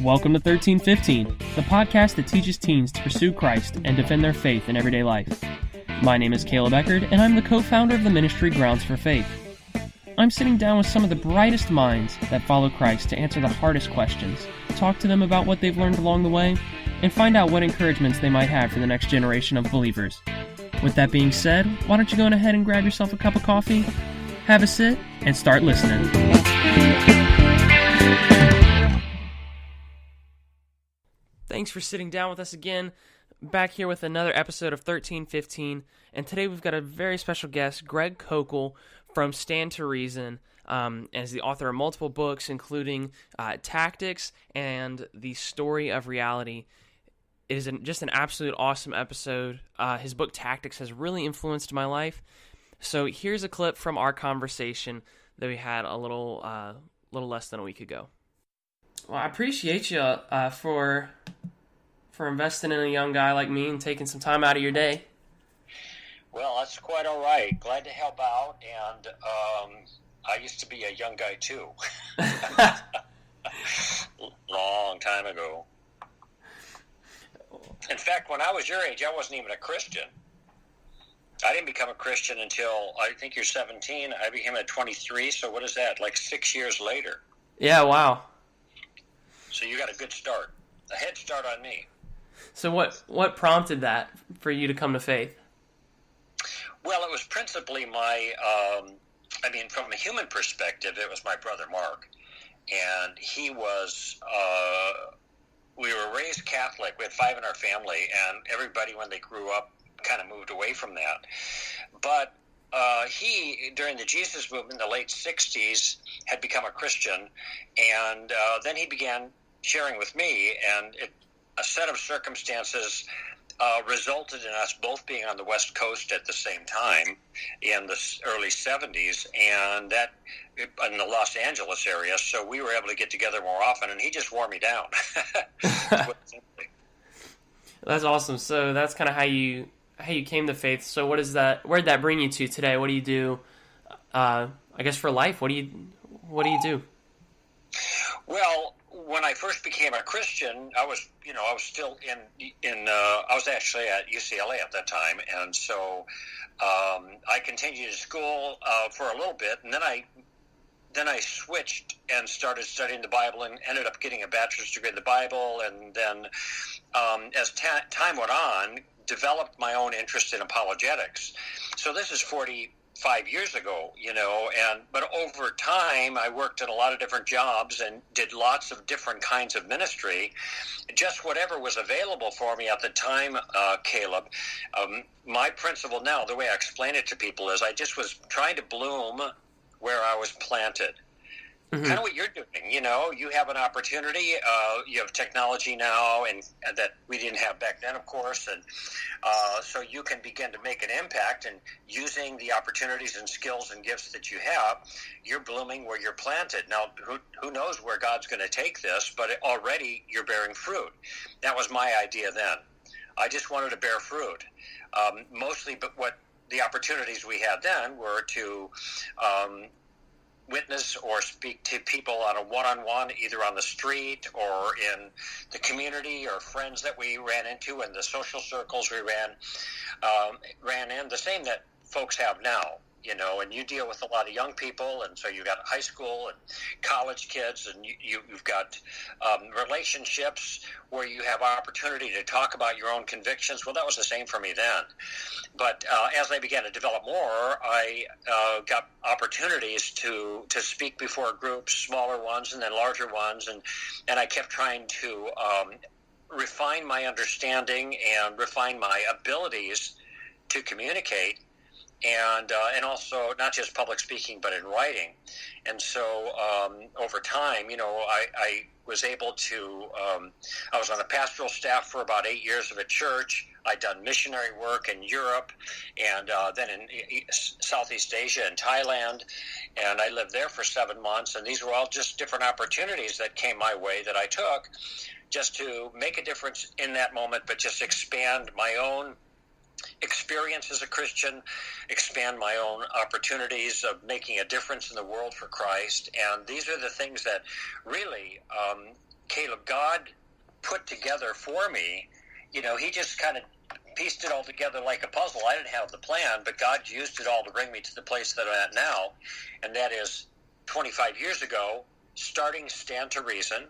Welcome to 1315, the podcast that teaches teens to pursue Christ and defend their faith in everyday life. My name is Caleb Eckerd, and I'm the co-founder of the ministry Grounds for Faith. I'm sitting down with some of the brightest minds that follow Christ to answer the hardest questions, talk to them about what they've learned along the way, and find out what encouragements they might have for the next generation of believers. With that being said, why don't you go ahead and grab yourself a cup of coffee, have a sit, and start listening. Thanks for sitting down with us again, back here with another episode of 1315, and today we've got a very special guest, Greg Koukl from Stand to Reason, as the author of multiple books, including Tactics and The Story of Reality. It is just an absolute awesome episode. His book Tactics has really influenced my life. So here's a clip from our conversation that we had a little less than a week ago. Well, I appreciate you for investing in a young guy like me and taking some time out of your day. Well, that's quite all right. Glad to help out, and I used to be a young guy too. Long time ago. In fact, when I was your age, I wasn't even a Christian. I didn't become a Christian until, I think you're 17. I became at 23, so what is that, like 6 years later? Yeah, wow. So you got a good start. A head start on me. So what prompted that for you to come to faith? Well, it was principally from a human perspective, it was my brother Mark. And he was, we were raised Catholic. We had 5 in our family, and everybody, when they grew up, kind of moved away from that. But he, during the Jesus movement in the late 60s, had become a Christian, and then he began sharing with me, and a set of circumstances resulted in us both being on the West Coast at the same time in the early 70s, and that in the Los Angeles area, so we were able to get together more often, and he just wore me down. That's awesome. So that's kind of how you came to faith. So what is that? Where did that bring you to today? What do you do? I guess for life, what do you do? Well, when I first became a Christian, I was still I was actually at UCLA at that time, and so I continued to school for a little bit, and then I switched and started studying the Bible and ended up getting a bachelor's degree in the Bible, and then as time went on, developed my own interest in apologetics. So this is 45 years ago, but over time I worked at a lot of different jobs and did lots of different kinds of ministry, just whatever was available for me at the time, Caleb. My principle now, the way I explain it to people, is I just was trying to bloom where I was planted. Mm-hmm. Kind of what you're doing, you have an opportunity, you have technology now, and that we didn't have back then, of course, and so you can begin to make an impact, and using the opportunities and skills and gifts that you have, you're blooming where you're planted. Now, who knows where God's going to take this, but already you're bearing fruit. That was my idea then. I just wanted to bear fruit. Mostly, but what the opportunities we had then were to witness or speak to people on a one-on-one, either on the street or in the community, or friends that we ran into in the social circles we ran in, the same that folks have now, and you deal with a lot of young people, and so you got high school and college kids, and you've got relationships where you have opportunity to talk about your own convictions. Well, that was the same for me then. But as I began to develop more, I got opportunities to speak before groups, smaller ones and then larger ones, and I kept trying to refine my understanding and refine my abilities to communicate, and also not just public speaking, but in writing. And so over time, I was able to, I was on the pastoral staff for about 8 years of a church. I'd done missionary work in Europe, and then in Southeast Asia and Thailand, and I lived there for 7 months, and these were all just different opportunities that came my way that I took just to make a difference in that moment, but just expand my own experience as a Christian, expand my own opportunities of making a difference in the world for Christ. And these are the things that really Caleb, God put together for me, he just kind of pieced it all together like a puzzle. I didn't have the plan, but God used it all to bring me to the place that I'm at now, and that is 25 years ago, starting Stand to Reason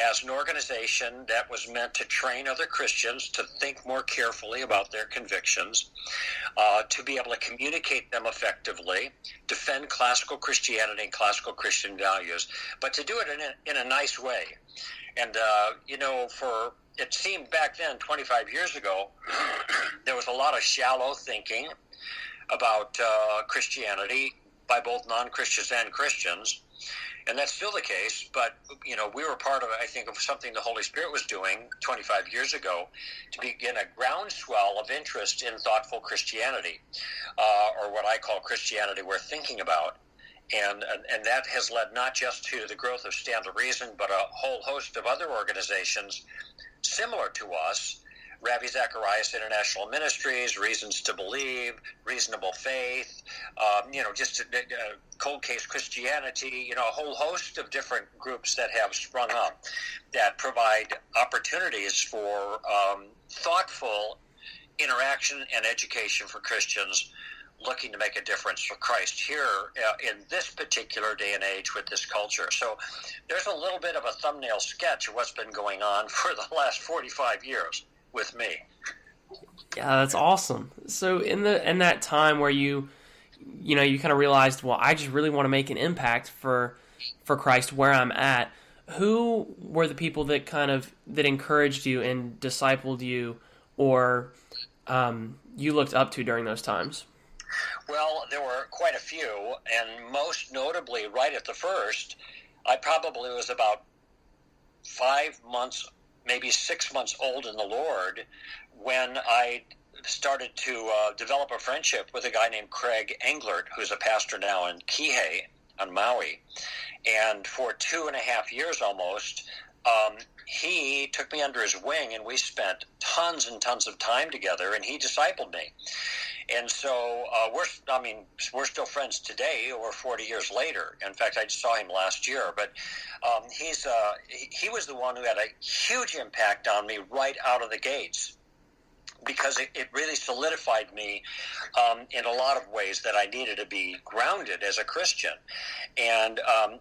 as an organization that was meant to train other Christians to think more carefully about their convictions, to be able to communicate them effectively, defend classical Christianity and classical Christian values, but to do it in a nice way. And, it seemed back then, 25 years ago, there was a lot of shallow thinking about Christianity by both non-Christians and Christians. And that's still the case, but, we were part of, I think, of something the Holy Spirit was doing 25 years ago to begin a groundswell of interest in thoughtful Christianity, or what I call Christianity worth thinking about. And that has led not just to the growth of Stand to Reason, but a whole host of other organizations similar to us, Ravi Zacharias International Ministries, Reasons to Believe, Reasonable Faith, Cold Case Christianity, a whole host of different groups that have sprung up that provide opportunities for thoughtful interaction and education for Christians looking to make a difference for Christ here in this particular day and age with this culture. So there's a little bit of a thumbnail sketch of what's been going on for the last 45 years with me. Yeah, that's awesome. So in that time where you kind of realized, well, I just really want to make an impact for Christ where I'm at, who were the people that that encouraged you and discipled you, or you looked up to during those times? Well, there were quite a few, and most notably, right at the first, I probably was about 5 months, maybe 6 months old in the Lord when I started to develop a friendship with a guy named Greg Koukl, who's a pastor now in Kihei on Maui. And for 2.5 years almost, he took me under his wing, and we spent tons and tons of time together, and he discipled me. And so we're still friends today, over 40 years later. In fact, I saw him last year. But he was the one who had a huge impact on me right out of the gates, because it really solidified me in a lot of ways that I needed to be grounded as a Christian. And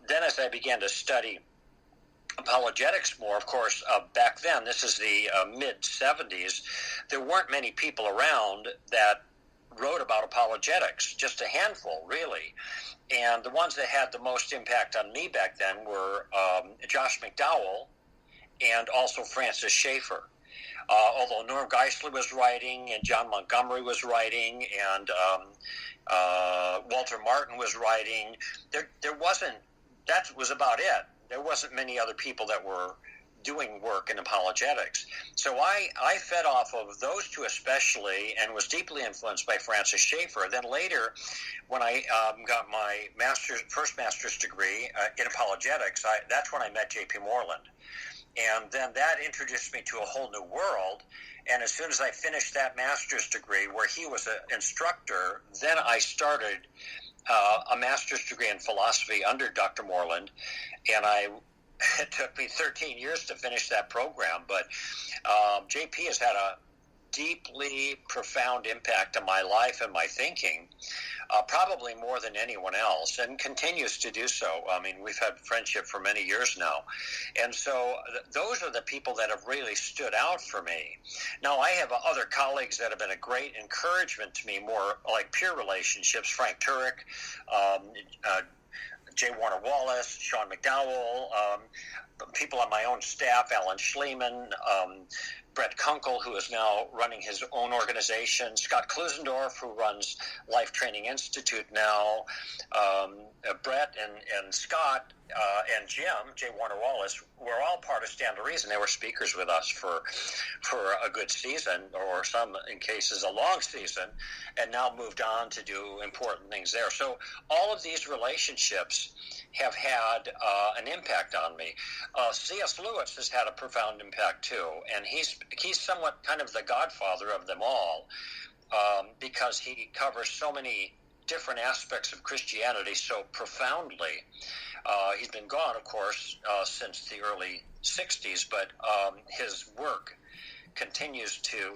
then as I began to study apologetics more, of course, back then, this is the mid-'70s, there weren't many people around that wrote about apologetics, just a handful, really. And the ones that had the most impact on me back then were Josh McDowell and also Francis Schaeffer. Although Norm Geisler was writing, and John Montgomery was writing, and Walter Martin was writing, that was about it. There wasn't many other people that were doing work in apologetics. So I fed off of those two especially, and was deeply influenced by Francis Schaeffer. Then later, when I got my first master's degree in apologetics, that's when I met J.P. Moreland. And then that introduced me to a whole new world. And as soon as I finished that master's degree, where he was an instructor, then I started a master's degree in philosophy under Dr. Moreland. And it took me 13 years to finish that program. But JP has had a deeply profound impact on my life and my thinking, probably more than anyone else, and continues to do so. I mean, we've had friendship for many years now. And so those are the people that have really stood out for me. Now, I have other colleagues that have been a great encouragement to me, more like peer relationships, Frank Turek, J. Warner Wallace, Sean McDowell, people on my own staff, Alan Schleman, Greg Koukl, who is now running his own organization, Scott Klusendorf, who runs Life Training Institute now, Brett and Scott and Jim, J. Warner Wallace, were all part of Stand to Reason. They were speakers with us for a good season, or some in cases a long season, and now moved on to do important things there. So all of these relationships have had an impact on me. C.S. Lewis has had a profound impact too, and he's somewhat kind of the godfather of them all, because he covers so many different aspects of Christianity so profoundly. He's been gone, of course, since the early 60s, but his work continues to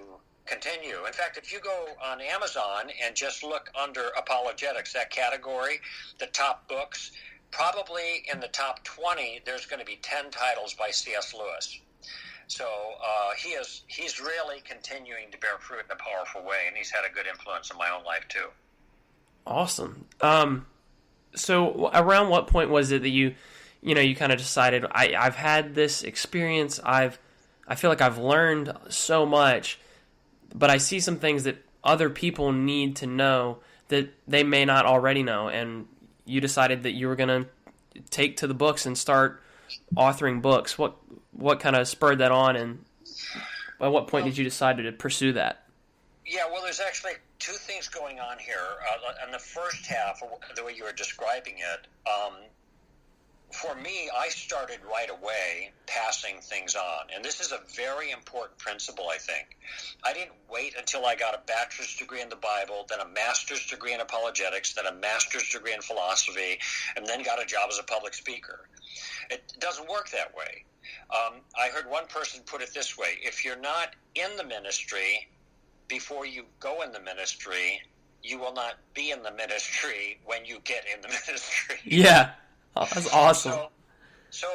continue. In fact, if you go on Amazon and just look under apologetics, that category, the top books, probably in the top 20, there's going to be 10 titles by C.S. Lewis. So he's really continuing to bear fruit in a powerful way, and he's had a good influence in my own life too. Awesome. So around what point was it that you kind of decided, I've had this experience, I feel like I've learned so much, but I see some things that other people need to know that they may not already know, and you decided that you were going to take to the books and start authoring books. What kind of spurred that on, and at what point did you decide to pursue that? Yeah, well, there's actually two things going on here. In the first half, the way you were describing it, for me, I started right away passing things on. And this is a very important principle, I think. I didn't wait until I got a bachelor's degree in the Bible, then a master's degree in apologetics, then a master's degree in philosophy, and then got a job as a public speaker. It doesn't work that way. I heard one person put it this way: if you're not in the ministry before you go in the ministry, you will not be in the ministry when you get in the ministry. Yeah. Oh, that's awesome. So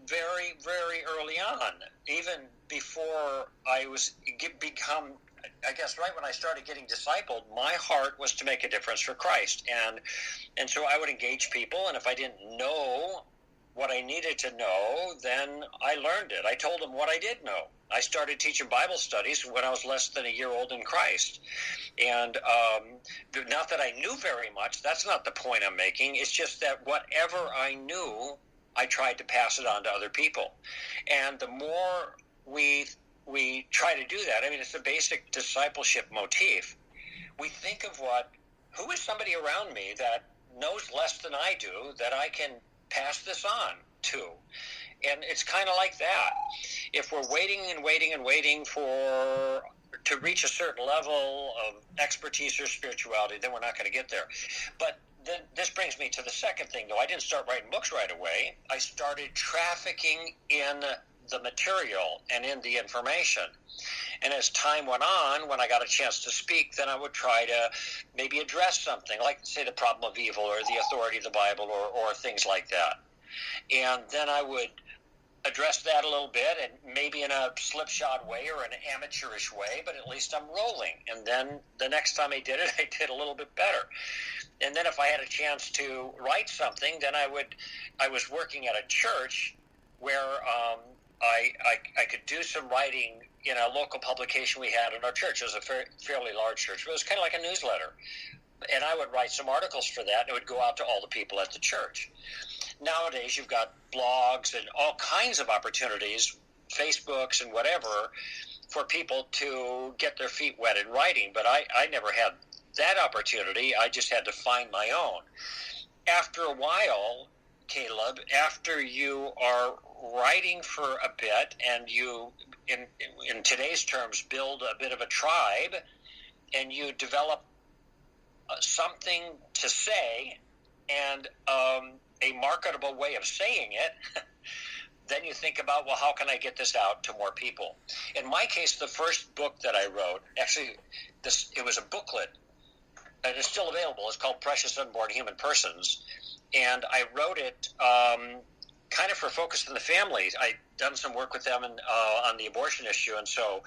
very, very early on, even before I become, I guess, right when I started getting discipled, my heart was to make a difference for Christ. And so I would engage people, and if I didn't know what I needed to know, then I learned it. I told them what I did know. I started teaching Bible studies when I was less than a year old in Christ. And not that I knew very much. That's not the point I'm making. It's just that whatever I knew, I tried to pass it on to other people. And the more we try to do that, I mean, it's a basic discipleship motif. We think of who is somebody around me that knows less than I do that I can pass this on to. And it's kind of like that. If we're waiting and waiting and waiting to reach a certain level of expertise or spirituality, then we're not going to get there. But then this brings me to the second thing, though. I didn't start writing books right away. I started trafficking in the material and in the information. And as time went on, when I got a chance to speak, then I would try to maybe address something, like, say, the problem of evil or the authority of the Bible or things like that. And then I would address that a little bit, and maybe in a slipshod way or an amateurish way, but at least I'm rolling. And then the next time I did it, I did a little bit better. And then if I had a chance to write something, then I was working at a church where I could do some writing in a local publication we had in our church. It was a fairly large church, but it was kind of like a newsletter. And I would write some articles for that, and it would go out to all the people at the church. Nowadays, you've got blogs and all kinds of opportunities, Facebooks and whatever, for people to get their feet wet in writing. But I never had that opportunity. I just had to find my own. After a while, Caleb, after you are writing for a bit and you, in today's terms, build a bit of a tribe, and you develop something to say and a marketable way of saying it, then you think about, well, how can I get this out to more people? In my case, the first book that I wrote, actually, it was a booklet, and it's still available. It's called Precious Unborn Human Persons, and I wrote it kind of for Focus on the Family. I'd done some work with them on the abortion issue, and so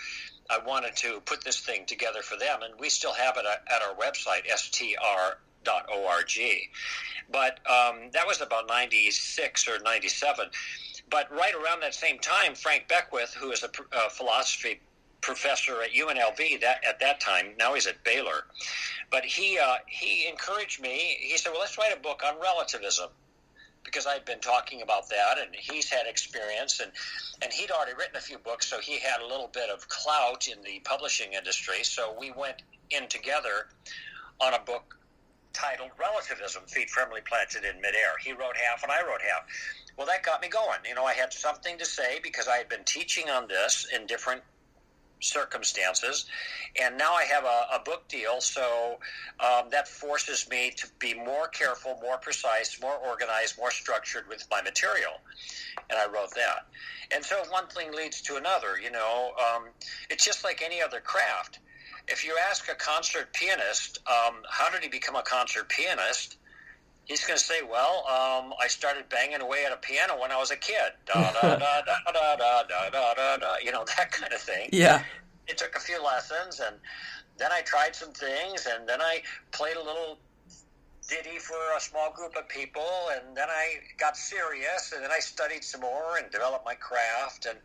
I wanted to put this thing together for them, and we still have it at our website, str.org. But that was about 96 or 97. But right around that same time, Frank Beckwith, who is a philosophy professor at UNLV at that time, now he's at Baylor, but he encouraged me. He said, well, let's write a book on relativism, because I'd been talking about that, and he's had experience, and he'd already written a few books, so he had a little bit of clout in the publishing industry. So we went in together on a book titled Relativism, Feet Firmly Planted in Midair. He wrote half and I wrote half. Well, that got me going. I had something to say because I had been teaching on this in different circumstances, and now I have a book deal, so that forces me to be more careful, more precise, more organized, more structured with my material, and I wrote that. And so one thing leads to another, it's just like any other craft. If you ask a concert pianist, how did he become a concert pianist? He's going to say, well, I started banging away at a piano when I was a kid. Da, da, da, da, da, da, da, da, da, da, that kind of thing. Yeah. It took a few lessons, and then I tried some things, and then I played a little ditty for a small group of people, and then I got serious, and then I studied some more and developed my craft. And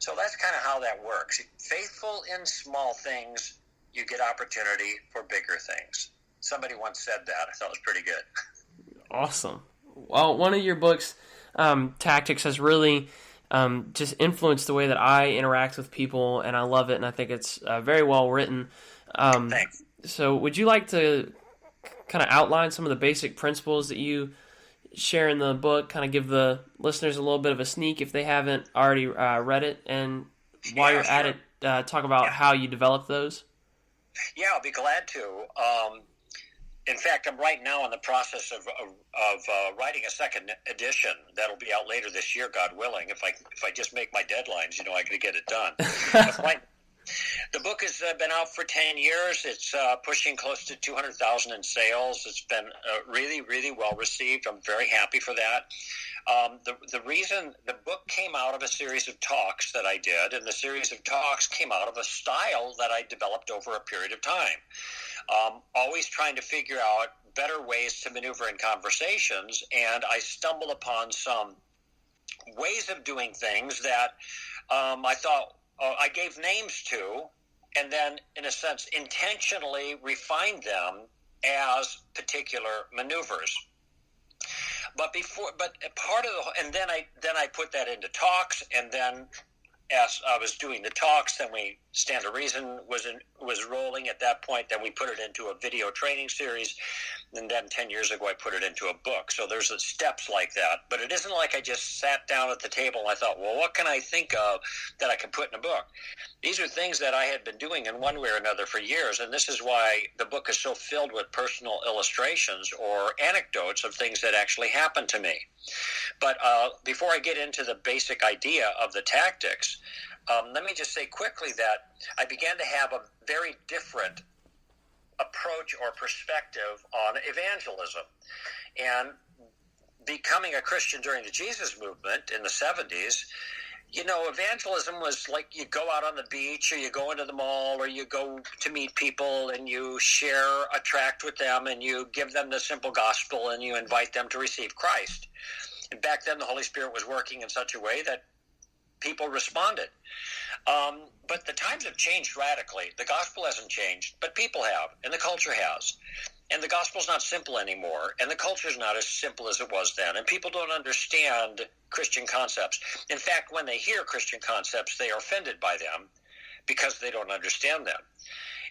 so that's kind of how that works. Faithful in small things, you get opportunity for bigger things. Somebody once said that. I thought it was pretty good. Awesome. Well, one of your books, Tactics, has really just influenced the way that I interact with people, and I love it, and I think it's very well written. Thanks. So would you like to kind of outline some of the basic principles that you share in the book, kind of give the listeners a little bit of a sneak if they haven't already read it, and while you're at it, talk about how you develop those? Yeah, I'll be glad to. In fact, I'm right now in the process of writing a second edition that'll be out later this year, God willing. If I just make my deadlines, I can get it done. The book has been out for 10 years. It's pushing close to 200,000 in sales. It's been really, really well received. I'm very happy for that. The reason the book came out of a series of talks that I did, and the series of talks came out of a style that I developed over a period of time. Always trying to figure out better ways to maneuver in conversations, and I stumbled upon some ways of doing things that I thought I gave names to, and then, in a sense, intentionally refined them as particular maneuvers. But part of and then I put that into talks, and then as I was doing the talks, then Stand to Reason was rolling at that point. Then we put it into a video training series, and then 10 years ago I put it into a book. So there's steps like that. But it isn't like I just sat down at the table and I thought, well, what can I think of that I can put in a book? These are things that I had been doing in one way or another for years, and this is why the book is so filled with personal illustrations or anecdotes of things that actually happened to me. But before I get into the basic idea of the tactics, let me just say quickly that I began to have a very different approach or perspective on evangelism. And becoming a Christian during the Jesus movement in the 70s, evangelism was like you go out on the beach, or you go into the mall, or you go to meet people and you share a tract with them and you give them the simple gospel and you invite them to receive Christ. And back then the Holy Spirit was working in such a way that people responded. But the times have changed radically. The gospel hasn't changed, but people have, and the culture has. And the gospel's not simple anymore, and the culture's not as simple as it was then. And people don't understand Christian concepts. In fact, when they hear Christian concepts, they are offended by them because they don't understand them.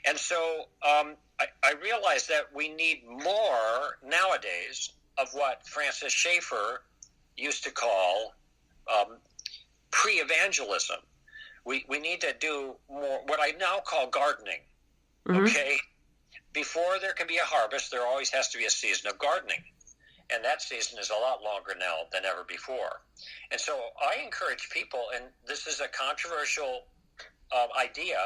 And so I realize that we need more nowadays of what Francis Schaeffer used to call pre-evangelism. We need to do more, what I now call gardening, okay? Before there can be a harvest, there always has to be a season of gardening. And that season is a lot longer now than ever before. And so I encourage people, and this is a controversial idea,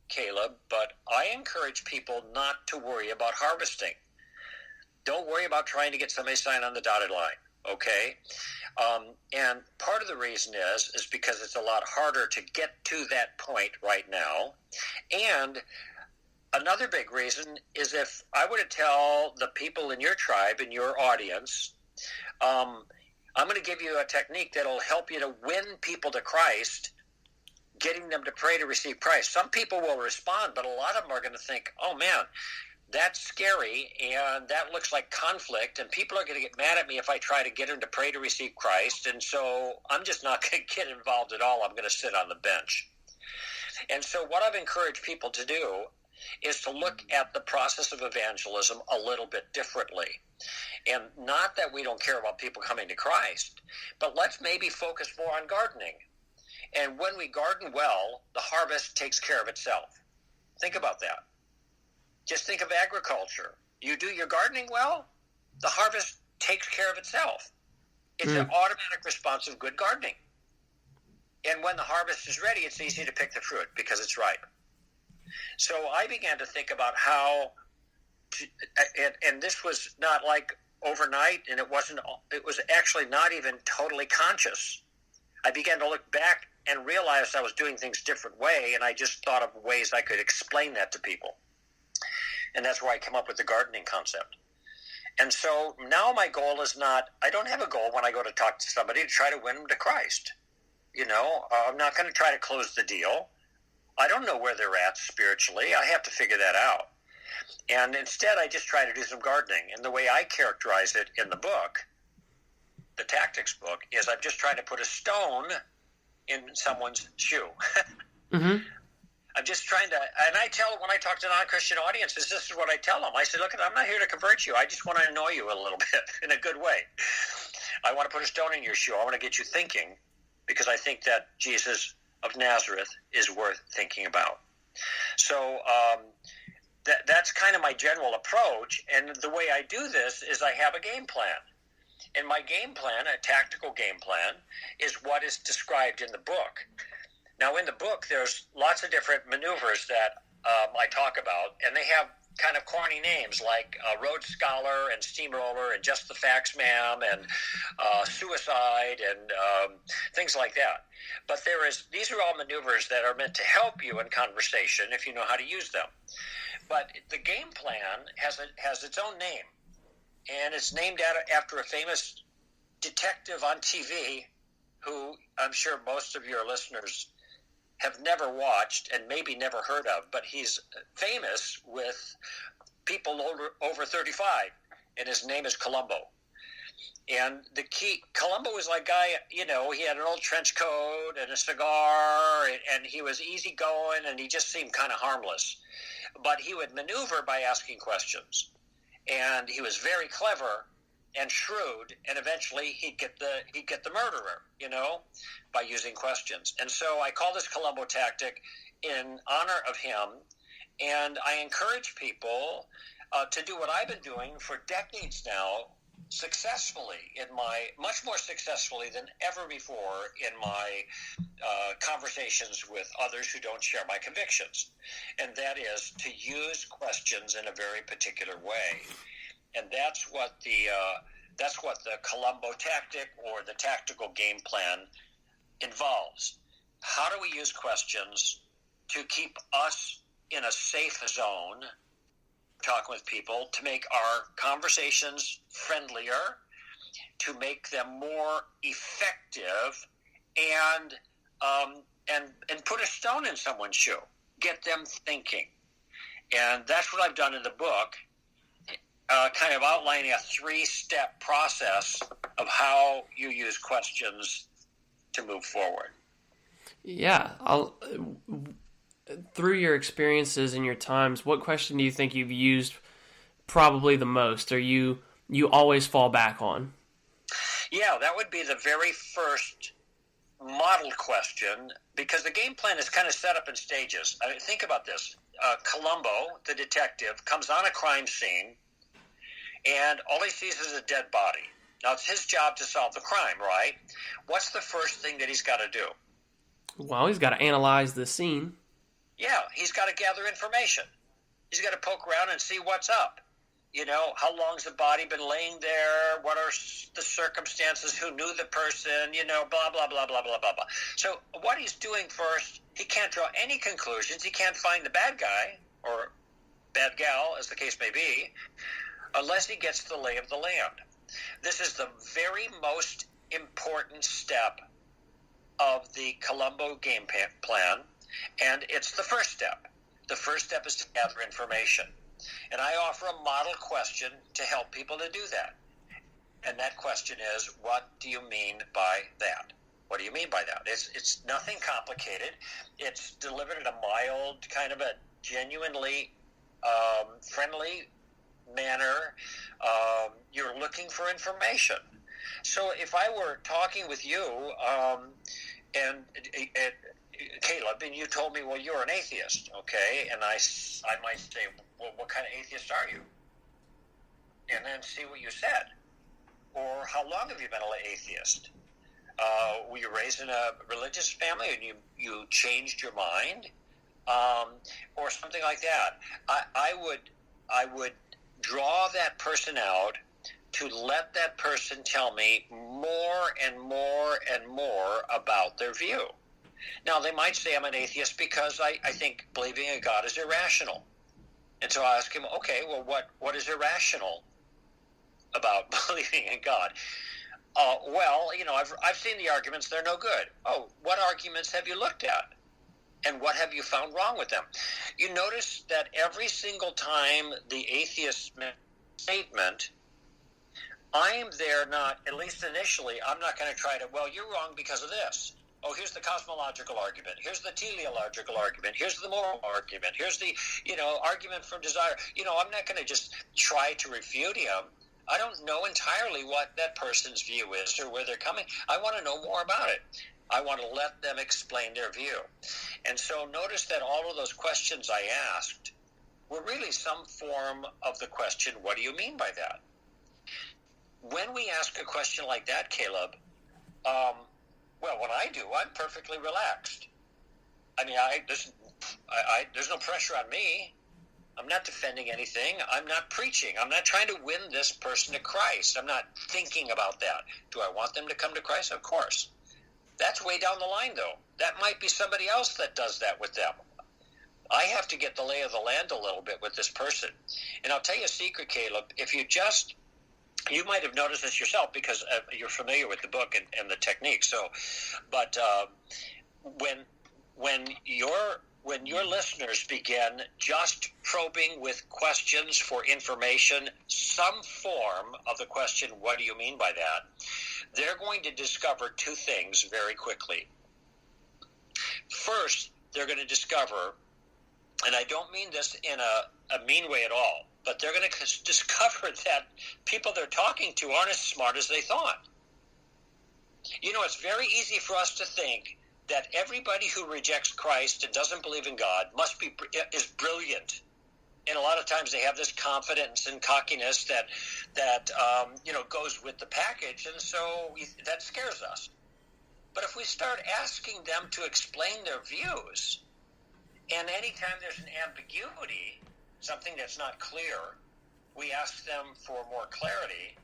Caleb, but I encourage people not to worry about harvesting. Don't worry about trying to get somebody to sign on the dotted line, okay? And part of the reason is because it's a lot harder to get to that point right now. And another big reason is if I were to tell the people in your tribe, in your audience, I'm going to give you a technique that'll help you to win people to Christ, getting them to pray to receive Christ. Some people will respond, but a lot of them are going to think, oh man, that's scary, and that looks like conflict, and people are going to get mad at me if I try to get them to pray to receive Christ, and so I'm just not going to get involved at all. I'm going to sit on the bench. And so what I've encouraged people to do is to look at the process of evangelism a little bit differently. And not that we don't care about people coming to Christ, but let's maybe focus more on gardening. And when we garden well, the harvest takes care of itself. Think about that. Just think of agriculture. You do your gardening well, the harvest takes care of itself. It's an automatic response of good gardening. And when the harvest is ready, it's easy to pick the fruit because it's ripe. So I began to think about how, and this was not like overnight, and it was actually not even totally conscious. I began to look back and realized I was doing things a different way, and I just thought of ways I could explain that to people. And that's where I came up with the gardening concept. And so now my goal is not, I don't have a goal when I go to talk to somebody to try to win them to Christ. I'm not going to try to close the deal. I don't know where they're at spiritually. I have to figure that out. And instead, I just try to do some gardening. And the way I characterize it in the book, the tactics book, is I'm just trying to put a stone in someone's shoe. Mm-hmm. I'm just trying to, and when I talk to non-Christian audiences, this is what I tell them. I say, look, I'm not here to convert you. I just want to annoy you a little bit in a good way. I want to put a stone in your shoe. I want to get you thinking, because I think that Jesus of Nazareth is worth thinking about. So that's kind of my general approach. And the way I do this is I have a game plan. And my game plan, a tactical game plan, is what is described in the book. Now, in the book, there's lots of different maneuvers that I talk about, and they have kind of corny names like Rhodes Scholar and Steamroller and Just the Facts Ma'am and Suicide and things like that. But these are all maneuvers that are meant to help you in conversation if you know how to use them. But the game plan has its own name, and it's named after a famous detective on TV who I'm sure most of your listeners have never watched and maybe never heard of, but he's famous with people over 35, and his name is Columbo. And Columbo was like a guy, he had an old trench coat and a cigar, and he was easygoing, and he just seemed kind of harmless. But he would maneuver by asking questions, and he was very clever and shrewd, and eventually he'd get the murderer, by using questions. And so I call this Columbo tactic in honor of him, and I encourage people to do what I've been doing for decades now, much more successfully than ever before in my conversations with others who don't share my convictions, and that is to use questions in a very particular way. And that's what the Columbo tactic or the tactical game plan involves. How do we use questions to keep us in a safe zone, talking with people, to make our conversations friendlier, to make them more effective, and put a stone in someone's shoe, get them thinking. And that's what I've done in the book. Kind of outlining a 3-step process of how you use questions to move forward. Yeah. Through your experiences and your times, what question do you think you've used probably the most, or you always fall back on? Yeah, that would be the very first model question, because the game plan is kind of set up in stages. I mean, think about this. Columbo, the detective, comes on a crime scene, and all he sees is a dead body. Now, it's his job to solve the crime, right? What's the first thing that he's got to do? Well, he's got to analyze the scene. Yeah, he's got to gather information. He's got to poke around and see what's up. How long's the body been laying there? What are the circumstances? Who knew the person? Blah, blah, blah, blah, blah, blah, blah. So what he's doing first, he can't draw any conclusions. He can't find the bad guy or bad gal, as the case may be, unless he gets the lay of the land. This is the very most important step of the Columbo game plan, and it's the first step. The first step is to gather information. And I offer a model question to help people to do that. And that question is, what do you mean by that? What do you mean by that? It's nothing complicated. It's delivered in a mild, kind of a genuinely friendly manner. You're looking for information. So if I were talking with you, and Caleb, and you told me, well, you're an atheist, okay? And I might say, well, what kind of atheist are you? And then see what you said. Or how long have you been an atheist? Were you raised in a religious family and you changed your mind? Or something like that. I would draw that person out to let that person tell me more and more and more about their view. Now, they might say I'm an atheist because I think believing in God is irrational. And so I ask him, okay, well, what is irrational about believing in God? Well, I've seen the arguments. They're no good. Oh, what arguments have you looked at? And what have you found wrong with them? You notice that every single time the atheist makes a statement, I'm there not, at least initially, I'm not going to try to, well, you're wrong because of this. Oh, here's the cosmological argument. Here's the teleological argument. Here's the moral argument. Here's the, argument from desire. I'm not going to just try to refute him. I don't know entirely what that person's view is or where they're coming. I want to know more about it. I want to let them explain their view. And so notice that all of those questions I asked were really some form of the question, what do you mean by that? When we ask a question like that, Caleb, well, when I do, I'm perfectly relaxed. I mean, there's no pressure on me. I'm not defending anything. I'm not preaching. I'm not trying to win this person to Christ. I'm not thinking about that. Do I want them to come to Christ? Of course. That's way down the line, though. That might be somebody else that does that with them. I have to get the lay of the land a little bit with this person. And I'll tell you a secret, Caleb. If you might have noticed this yourself because you're familiar with the book and the technique. So, but when your listeners begin just probing with questions for information, some form of the question, what do you mean by that? They're going to discover two things very quickly. First, they're going to discover, and I don't mean this in a mean way at all, but they're going to discover that people they're talking to aren't as smart as they thought. It's very easy for us to think that everybody who rejects Christ and doesn't believe in God is brilliant. And a lot of times they have this confidence and cockiness that goes with the package, and so that scares us. But if we start asking them to explain their views, and anytime there's an ambiguity, something that's not clear, we ask them for more clarity.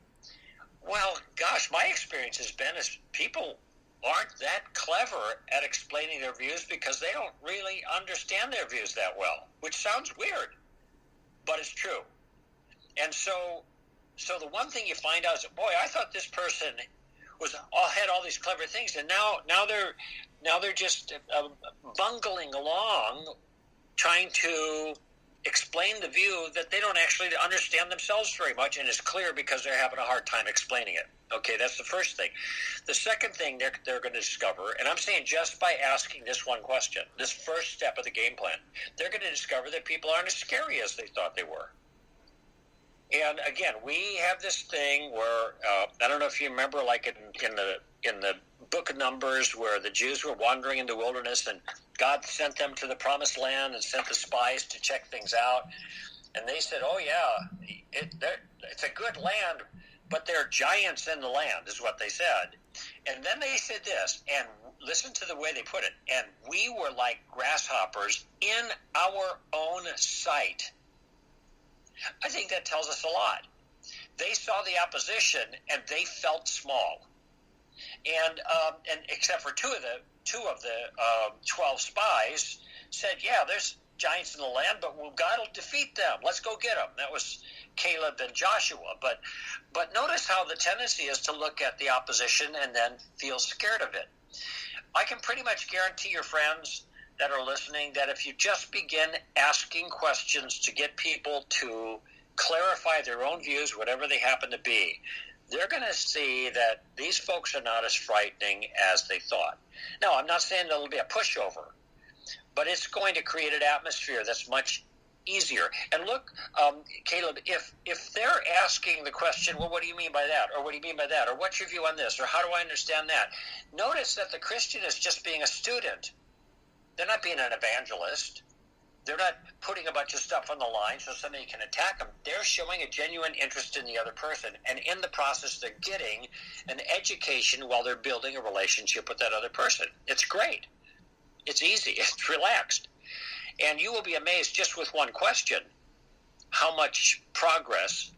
Well, gosh, my experience has been is people aren't that clever at explaining their views because they don't really understand their views that well, which sounds weird, but it's true. And so the one thing you find out is, boy, I thought this person had all these clever things, and now they're just bungling along, trying to explain the view that they don't actually understand themselves very much, and it's clear because they're having a hard time explaining it. Okay, that's the first thing. The second thing they're going to discover, and I'm saying just by asking this one question, this first step of the game plan, they're going to discover that people aren't as scary as they thought they were. And again, we have this thing where I don't know if you remember, like in the book of Numbers, where the Jews were wandering in the wilderness, and God sent them to the promised land and sent the spies to check things out. And they said, "Oh yeah, it's a good land, but there are giants in the land," is what they said. And then they said this, and listen to the way they put it. And we were like grasshoppers in our own sight. I think that tells us a lot. They saw the opposition and they felt small. And except for two of the 12 spies said, "Yeah, there's giants in the land, but God will defeat them. Let's go get them." That was Caleb and Joshua. But notice how the tendency is to look at the opposition and then feel scared of it. I can pretty much guarantee your friends that are listening that if you just begin asking questions to get people to clarify their own views, whatever they happen to be, they're going to see that these folks are not as frightening as they thought. Now, I'm not saying there'll be a pushover, but it's going to create an atmosphere that's much easier. And look, Caleb, if they're asking the question, well, what do you mean by that? Or what do you mean by that? Or what's your view on this? Or how do I understand that? Notice that the Christian is just being a student. They're not being an evangelist. They're not putting a bunch of stuff on the line so somebody can attack them. They're showing a genuine interest in the other person. And in the process, they're getting an education while they're building a relationship with that other person. It's great. It's easy. It's relaxed. And you will be amazed just with one question how much progress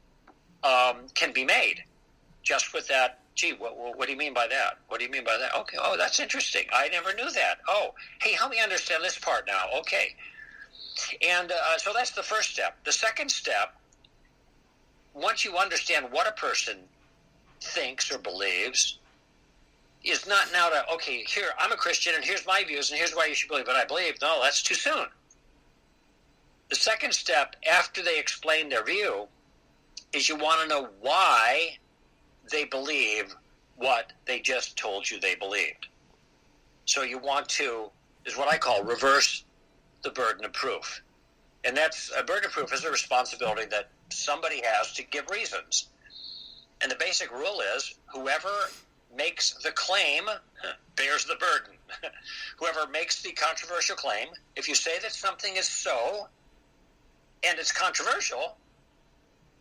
can be made just with that. Gee, what do you mean by that? What do you mean by that? Okay, oh, that's interesting. I never knew that. Oh, hey, help me understand this part now. Okay. And so that's the first step. The second step, once you understand what a person thinks or believes, is not now to, okay, here, I'm a Christian, and here's my views, and here's why you should believe what I believe. No, that's too soon. The second step, after they explain their view, is you want to know why they believe what they just told you they believed. So you want to, is what I call reverse the burden of proof. And that's, a burden of proof is a responsibility that somebody has to give reasons. And the basic rule is, whoever makes the claim bears the burden. Whoever makes the controversial claim, if you say that something is so, and it's controversial,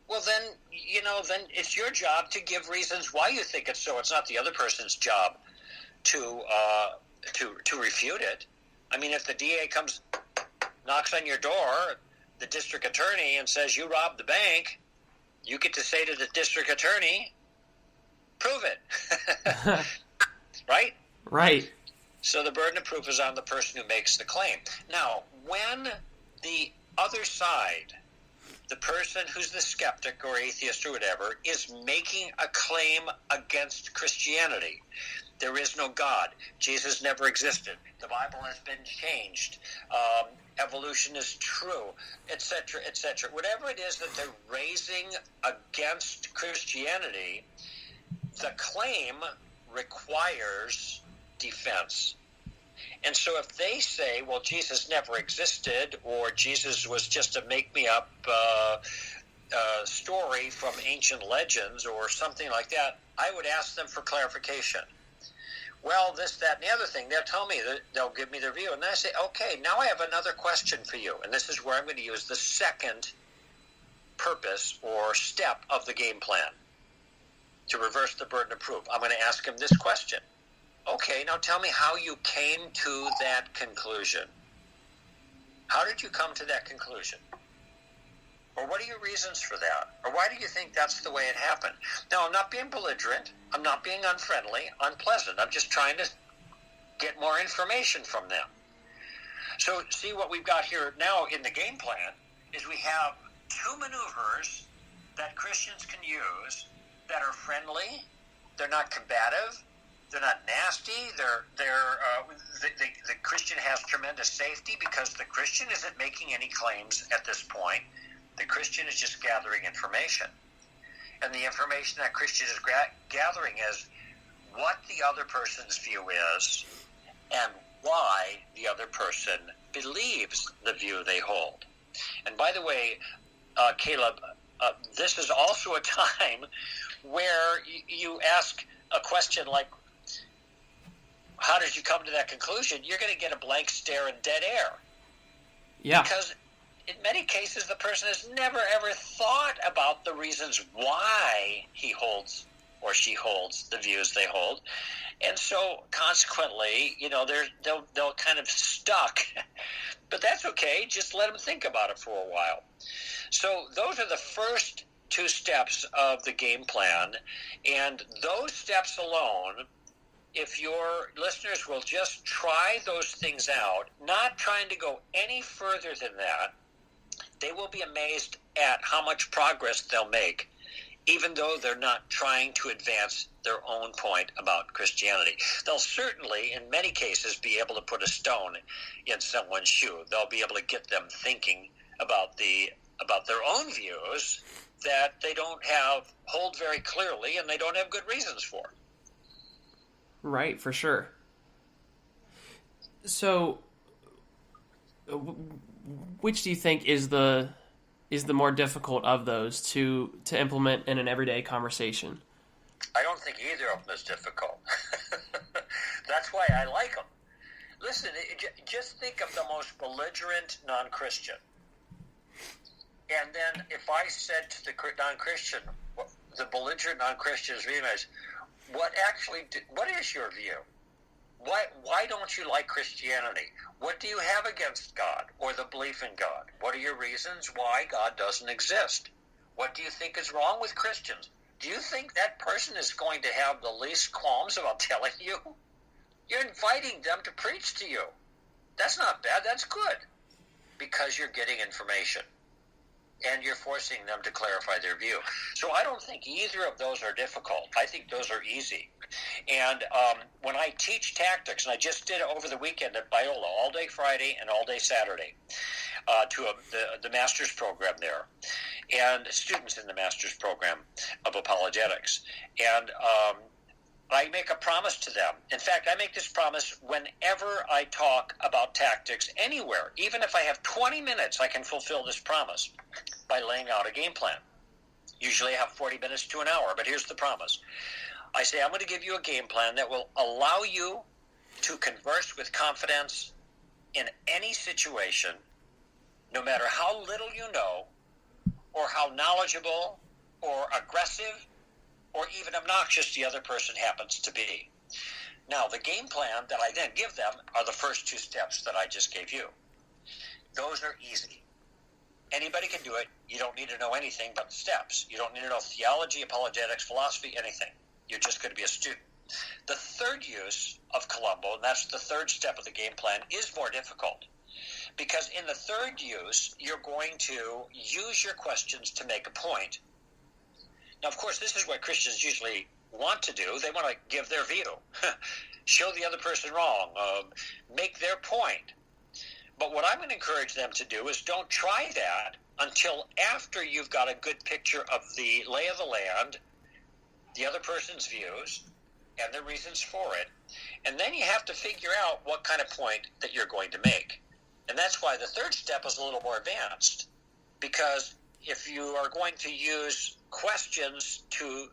well then, then it's your job to give reasons why you think it's so. It's not the other person's job to refute it. I mean, if the DA knocks on your door, the district attorney, and says you robbed the bank, you get to say to the district attorney, prove it. Right? Right. So the burden of proof is on the person who makes the claim. Now, when the other side, the person who's the skeptic or atheist or whatever, is making a claim against Christianity, there is no God, Jesus never existed, the Bible has been changed, evolution is true, etc., etc. Whatever it is that they're raising against Christianity, the claim requires defense. And so if they say, well, Jesus never existed, or Jesus was just a make-me-up story from ancient legends or something like that, I would ask them for clarification. Well, this, that, and the other thing, they'll tell me, they'll give me their view. And then I say, okay, now I have another question for you. And this is where I'm going to use the second purpose or step of the game plan to reverse the burden of proof. I'm going to ask him this question. Okay, now tell me how you came to that conclusion. How did you come to that conclusion? Or what are your reasons for that? Or why do you think that's the way it happened? Now, I'm not being belligerent. I'm not being unfriendly, unpleasant. I'm just trying to get more information from them. So see what we've got here now in the game plan is we have two maneuvers that Christians can use that are friendly. They're not combative. They're not nasty. The Christian has tremendous safety because the Christian isn't making any claims at this point. The Christian is just gathering information. And the information that Christian is gathering is what the other person's view is and why the other person believes the view they hold. And by the way, Caleb, this is also a time where you ask a question like, how did you come to that conclusion? You're going to get a blank stare and dead air. Yeah. Because in many cases, the person has never, ever thought about the reasons why he holds or she holds the views they hold. And so, consequently, they'll kind of stuck. But that's okay. Just let them think about it for a while. So those are the first two steps of the game plan. And those steps alone, if your listeners will just try those things out, not trying to go any further than that, they will be amazed at how much progress they'll make, even though they're not trying to advance their own point about Christianity. They'll certainly, in many cases, be able to put a stone in someone's shoe. They'll be able to get them thinking about their own views that they don't hold very clearly and they don't have good reasons for. Right, for sure. So which do you think is the more difficult of those to implement in an everyday conversation? I don't think either of them is difficult. That's why I like them. Listen, just think of the most belligerent non-Christian. And then if I said to the non-Christian, the belligerent non-Christian's view is, what is your view? Why don't you like Christianity? What do you have against God or the belief in God? What are your reasons why God doesn't exist? What do you think is wrong with Christians? Do you think that person is going to have the least qualms about telling you? You're inviting them to preach to you. That's not bad. That's good. Because you're getting information. And you're forcing them to clarify their view. So I don't think either of those are difficult. I think those are easy. And when I teach tactics, and I just did it over the weekend at Biola, all day Friday and all day Saturday, to the master's program there, and students in the master's program of apologetics. And I make a promise to them. In fact, I make this promise whenever I talk about tactics anywhere. Even if I have 20 minutes, I can fulfill this promise by laying out a game plan. Usually I have 40 minutes to an hour, but here's the promise. I say I'm going to give you a game plan that will allow you to converse with confidence in any situation, no matter how little you know, or how knowledgeable or aggressive or even obnoxious the other person happens to be. Now, the game plan that I then give them are the first two steps that I just gave you. Those are easy. Anybody can do it. You don't need to know anything but the steps. You don't need to know theology, apologetics, philosophy, anything. You're just going to be a student. The third use of Columbo, and that's the third step of the game plan, is more difficult. Because in the third use, you're going to use your questions to make a point. Now, of course, this is what Christians usually want to do. They want to give their view, show the other person wrong, make their point. But what I'm going to encourage them to do is don't try that until after you've got a good picture of the lay of the land, the other person's views, and the reasons for it. And then you have to figure out what kind of point that you're going to make. And that's why the third step is a little more advanced, because if you are going to use questions to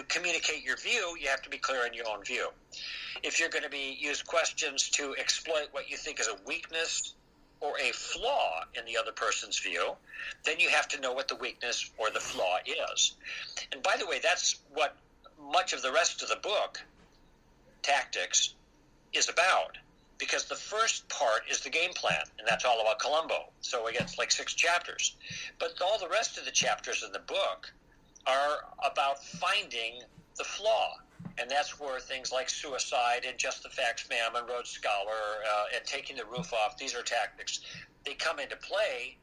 communicate your view, you have to be clear on your own view. If you're going to use questions to exploit what you think is a weakness or a flaw in the other person's view, then you have to know what the weakness or the flaw is. And by the way, that's what much of the rest of the book, Tactics, is about. Because the first part is the game plan, and that's all about Columbo. So we get like 6 chapters. But all the rest of the chapters in the book are about finding the flaw. And that's where things like suicide and Just the Facts Ma'am and Rhodes Scholar and taking the roof off, these are tactics. They come into play,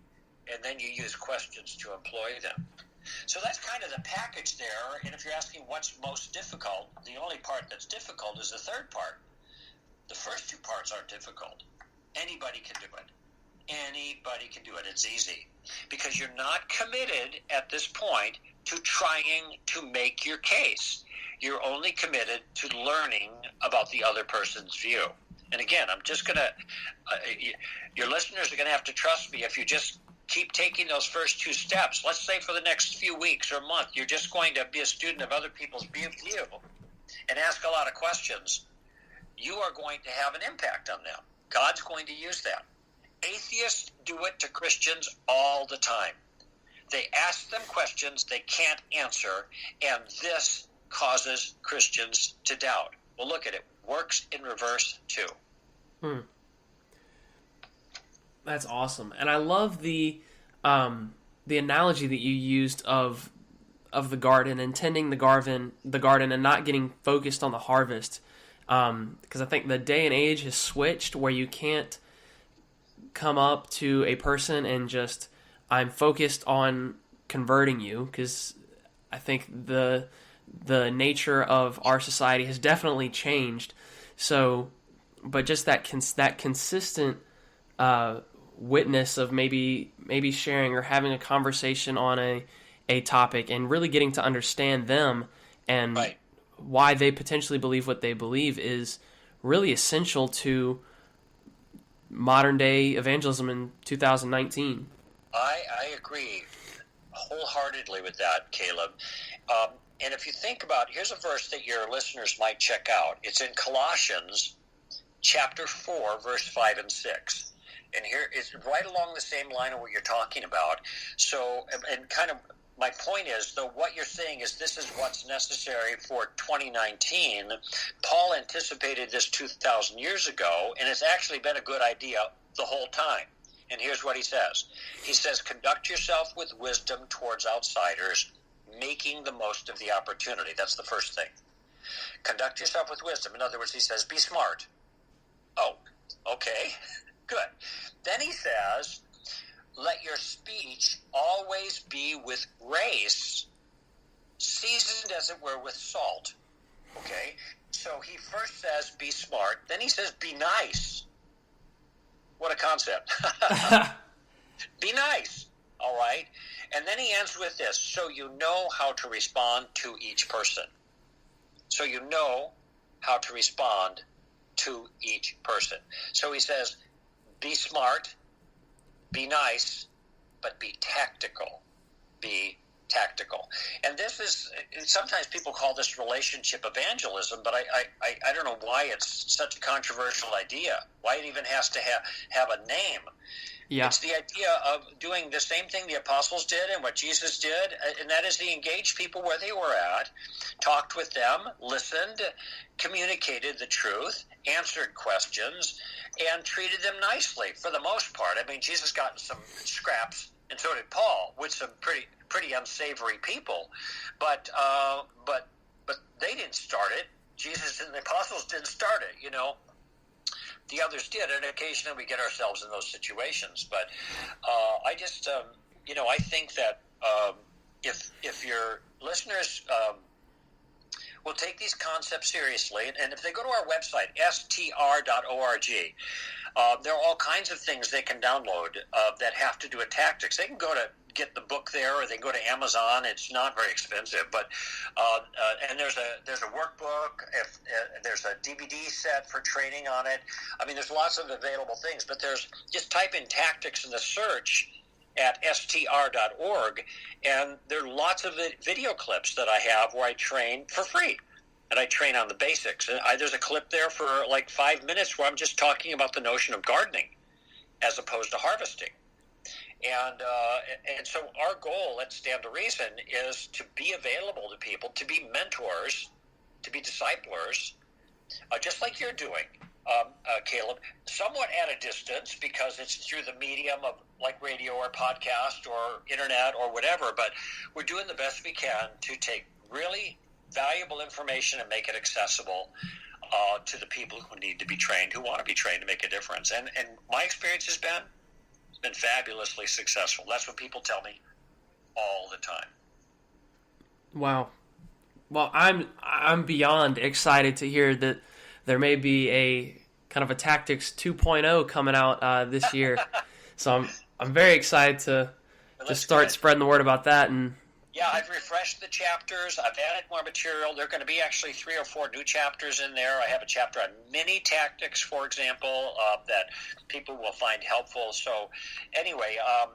and then you use questions to employ them. So that's kind of the package there. And if you're asking what's most difficult, the only part that's difficult is the third part. The first 2 parts aren't difficult. Anybody can do it. Anybody can do it. It's easy. Because you're not committed at this point to trying to make your case. You're only committed to learning about the other person's view. And again, I'm just going to, your listeners are going to have to trust me if you just keep taking those first 2 steps. Let's say for the next few weeks or month, you're just going to be a student of other people's view and ask a lot of questions. You are going to have an impact on them. God's going to use that. Atheists do it to Christians all the time. They ask them questions they can't answer, and this causes Christians to doubt. Well, look at it. Works in reverse, too. That's awesome. And I love the analogy that you used of the garden and tending the garden and not getting focused on the harvest. Because I think the day and age has switched where you can't come up to a person and just, I'm focused on converting you, because I think the nature of our society has definitely changed. So, but just that consistent witness of maybe sharing or having a conversation on a topic and really getting to understand them and Right. why they potentially believe what they believe is really essential to modern day evangelism in 2019. I agree wholeheartedly with that, Caleb. And if you think about, here's a verse that your listeners might check out. It's in Colossians chapter 4, verse 5 and 6. And here it's right along the same line of what you're talking about. So, and kind of my point is, though, what you're saying is this is what's necessary for 2019. Paul anticipated this 2,000 years ago, and it's actually been a good idea the whole time. And here's what he says. He says, conduct yourself with wisdom towards outsiders, making the most of the opportunity. That's the first thing. Conduct yourself with wisdom. In other words, he says, be smart. Oh, okay, good. Then he says, let your speech always be with grace, seasoned as it were with salt. Okay, so he first says, be smart. Then he says, be nice. What a concept. Be nice. All right. And then he ends with this. So you know how to respond to each person. So you know how to respond to each person. So he says, be smart, be nice, but be tactical. Be tactical. And this is, sometimes people call this relationship evangelism, but I don't know why it's such a controversial idea. Why it even has to have a name. Yeah. It's the idea of doing the same thing the apostles did and what Jesus did, and that is he engaged people where they were at, talked with them, listened, communicated the truth, answered questions, and treated them nicely for the most part. I mean, Jesus got in some scraps, and so did Paul, with some pretty unsavory people, but they didn't start it. Jesus and the apostles didn't start it, you know. The others did, and occasionally we get ourselves in those situations. But I just, I think that if your listeners will take these concepts seriously, and if they go to our website, str.org, there are all kinds of things they can download that have to do with tactics. They can go to get the book there, or they can go to Amazon. It's not very expensive, but and there's a workbook. If there's a DVD set for training on it. I mean, there's lots of available things. But there's just type in tactics in the search at str.org, and there are lots of video clips that I have where I train for free. And I train on the basics. And there's a clip there for like 5 minutes where I'm just talking about the notion of gardening as opposed to harvesting. And so our goal at Stand to Reason is to be available to people, to be mentors, to be disciplers, just like you're doing, Caleb, somewhat at a distance because it's through the medium of like radio or podcast or internet or whatever, but we're doing the best we can to take really valuable information and make it accessible to the people who need to be trained, who want to be trained to make a difference. And my experience has been fabulously successful. That's what people tell me all the time. Wow. Well, I'm beyond excited to hear that there may be a kind of a Tactics 2.0 coming out this year. So I'm very excited to start spreading the word about that. And yeah, I've refreshed the chapters. I've added more material. There are going to be actually 3 or 4 new chapters in there. I have a chapter on mini tactics, for example, that people will find helpful. So anyway, I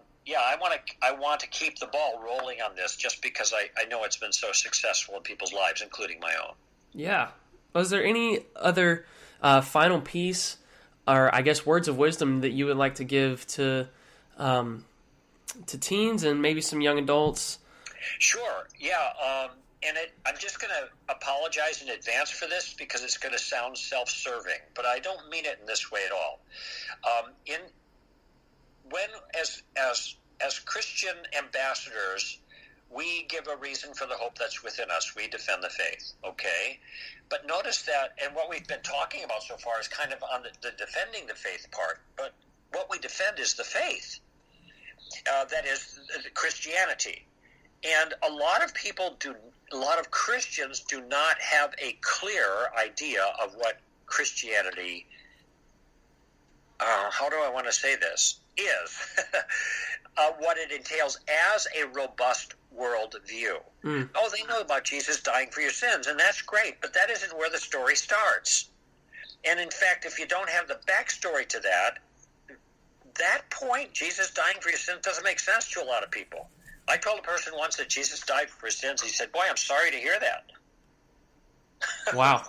want to keep the ball rolling on this just because I know it's been so successful in people's lives, including my own. Yeah. Was there any other final piece or I guess words of wisdom that you would like to give to teens and maybe some young adults? Sure, yeah, and I'm just going to apologize in advance for this because it's going to sound self-serving, but I don't mean it in this way at all. As Christian ambassadors, we give a reason for the hope that's within us. We defend the faith, okay? But notice that, and what we've been talking about so far is kind of on the defending the faith part, but what we defend is the faith. That is Christianity. And a lot of Christians do not have a clear idea of what Christianity, how do I want to say this, is, what it entails as a robust world view. Oh, they know about Jesus dying for your sins, and that's great, but that isn't where the story starts. And in fact, if you don't have the backstory to that, that point, Jesus dying for your sins doesn't make sense to a lot of people. I told a person once that Jesus died for his sins. He said, "Boy, I'm sorry to hear that." Wow.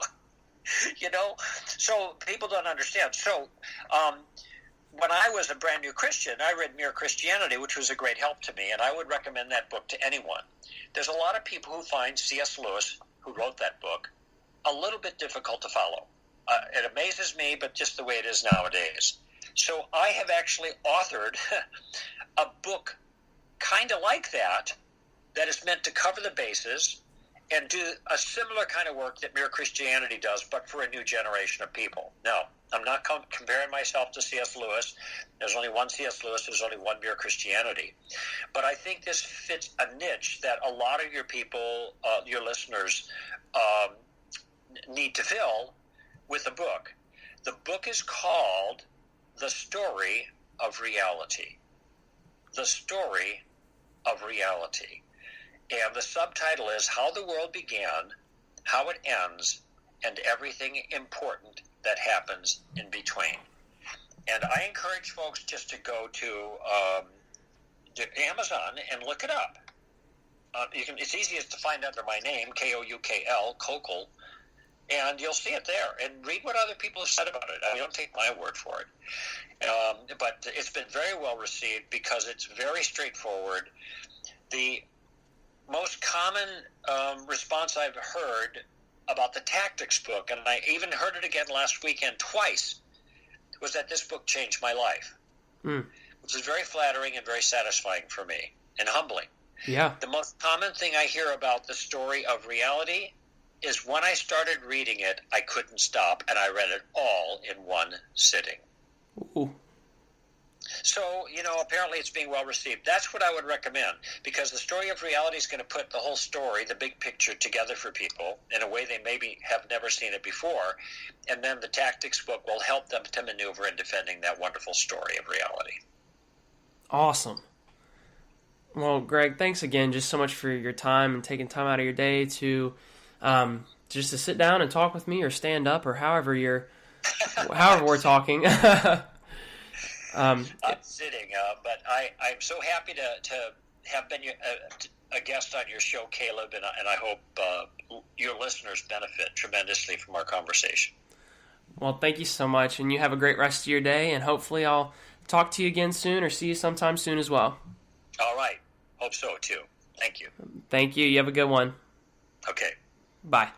So people don't understand. So when I was a brand new Christian, I read Mere Christianity, which was a great help to me, and I would recommend that book to anyone. There's a lot of people who find C.S. Lewis, who wrote that book, a little bit difficult to follow. It amazes me, but just the way it is nowadays. So I have actually authored a book kind of like that is meant to cover the bases and do a similar kind of work that Mere Christianity does, but for a new generation of people. Now, I'm not comparing myself to C.S. Lewis. There's only one C.S. Lewis. There's only one Mere Christianity. But I think this fits a niche that a lot of your people, your listeners, need to fill with a book. The book is called The Story of Reality. The Story of Reality. And the subtitle is How the World Began, How it Ends, and Everything Important that Happens in Between. And I encourage folks just to go to Amazon and look it up. It's easiest to find under my name, Koukl, Koukl, and you'll see it there. And read what other people have said about it. I mean, don't take my word for it. But it's been very well received because it's very straightforward. The most common response I've heard about the tactics book, and I even heard it again last weekend twice, was that this book changed my life, which is very flattering and very satisfying for me and humbling. Yeah. The most common thing I hear about The Story of Reality is when I started reading it, I couldn't stop, and I read it all in one sitting. Ooh. So, apparently it's being well received. That's what I would recommend, because The Story of Reality is going to put the whole story, the big picture, together for people in a way they maybe have never seen it before, and then the tactics book will help them to maneuver in defending that wonderful story of reality. Awesome. Well, Greg, thanks again just so much for your time and taking time out of your day to just to sit down and talk with me or stand up or however we're talking. I'm sitting, but I'm so happy to have been a guest on your show, Caleb, and I hope your listeners benefit tremendously from our conversation. Well, thank you so much, and you have a great rest of your day, and hopefully I'll talk to you again soon or see you sometime soon as well. All right. Hope so, too. Thank you. Thank you. You have a good one. Okay. Bye.